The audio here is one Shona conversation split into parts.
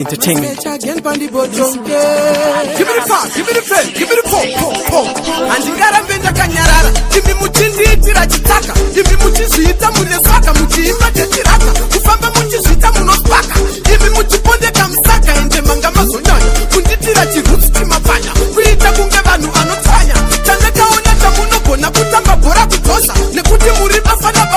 Entertainment. Give me the fun, give me the fun, give me the pop. And you gotta bend the kanyarara. Give me muchindi tira chitaka. Give me muchizita munesaka. Muchimba tetiraka. Kufamba muchizita munospaka. Give me muchiponde kamsaka. Ende mangama zonyonya. Kunditira chirutsi chimafanya. Kuita kunge vanhu vanotanya. Chandakaona chamunogona kutamba bhora kutosa. Nekuti muri bafana.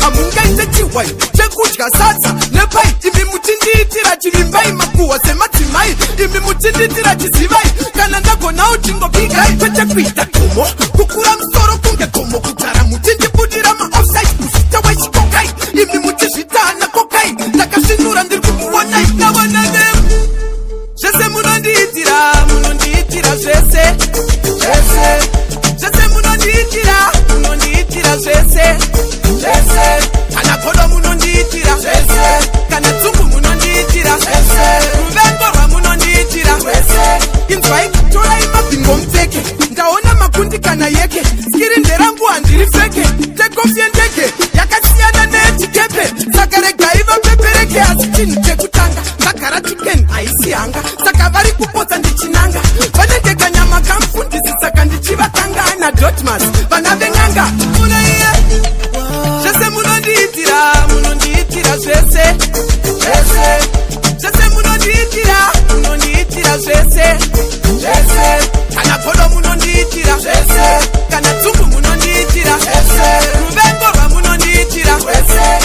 Amungaite chiwai. Chekudya sadza. Nepai imi muchinditira chivimbai makuwa sematimai. Imi muchinditira chizivai. Kana ndagona uchingopigai. Kwete kuita tomo. Kukura msoro kunge tomo. Kutara muchindibudira ma-offside. Kusita wechikokai. Imi muchizvitana kokai. Ndakasvinura ndiri kumuonai. Nawana them. Zvese munondiitira zvese. Zvese munondiitira zvese. Kana godo munondiitira zvese. Kana tsungu munondiitira zvese. Ruvengo rwamunondiitira zvese. Inzwai torai mabhingo mupfeke. Ndaona makundi kana yeke. Skiri nderangu handiri feke. Tekofi yendege yakasiyana neyechikepe. Saka regai vapepereke asi chinhu chekutanga. Ndagara chicken haisi hanga. Saka vari kupotsa ndichinanga. Vanenge kanyama kamufundisi saka ndichivatanga. Dotmas vana veng'anga. Munaiye zvese munondiitira zvese. Zvese munondiitira zvese. Kana godo munondiitira zvese. Kana tsungu munondiitira zvese. Ruvengo rwamunondiitira zvese.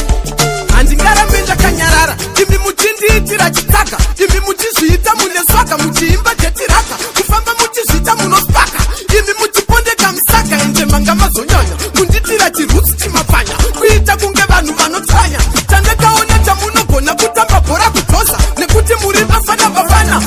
Handingarambe ndakanyarara. Imi muchindiitira chitaka. Imi muchizviita muneswaka. Muchiimba jetiraka. Kufamba muchizviita munospaka. Imi muchipondeka musaka. Ende manga mazonyonya. Kunditira chirutsi chimafanya. Kuita kunge vanhu vanotsanya. Chandakaona chamunogona kutamba bhora kutosa. Nekuti muri bafana.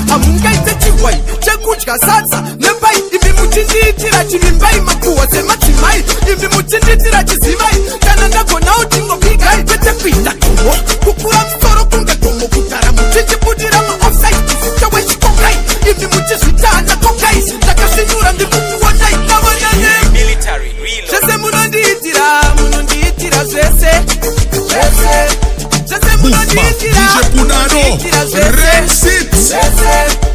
Hamungaite chihwai chekudya sadza. Nepai imi muchindiitira chivimbai makuwa sematimai. Imi muchindiitira chizivai. Kana ndagona uchingopigai. Kwete kuita tomo. Kukura musoro kunge tomo. Kutara muchindibudira ma-offside. Kusita wechikokai. Imi muchizvitana kokai. Ndakasvinura ndikukuonai. Nawanane zvese munondiitira zvese. Zvese munondiitira zvese.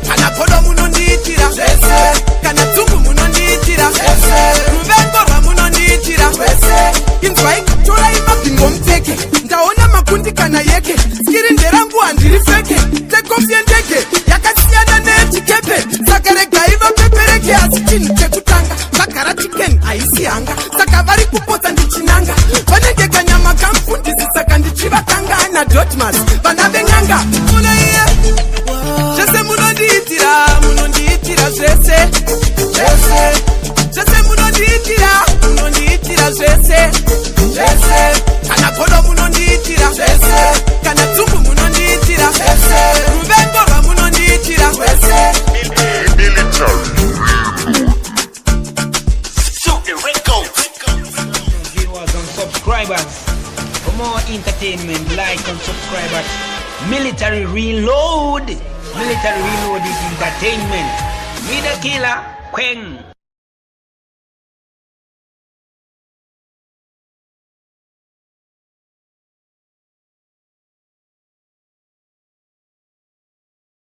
Kana godo munondiitira zvese. Kana tsungu munondiitira zvese. Ruvengo rwamunondiitira zvese. Inzwai torai mabhingo mupfeke. Ndaona makundi kana yeke. Skiri nderangu handiri feke. Tekofi yendege yakasiyana neyechikepe. Saka regai vapepereke asi chinhu chekutanga. Ndagara chicken haisi hanga. Saka vari kupotsa ndichinanga. Vanenge kanyama kamufundisi saka ndichivatanga. Dotmas vana veng'anga. Munaiye zvese munondiitira zvese. Zvese munondiitira zvese. Kana godo munondiitira zvese. Kana tsungu munondiitira zvese. Ruvengo rwamunondiitira zvese. Viewers and subscribers, for more entertainment, like and subscribe at Military Reload. Military Reload is entertainment. Me the killer, Queng.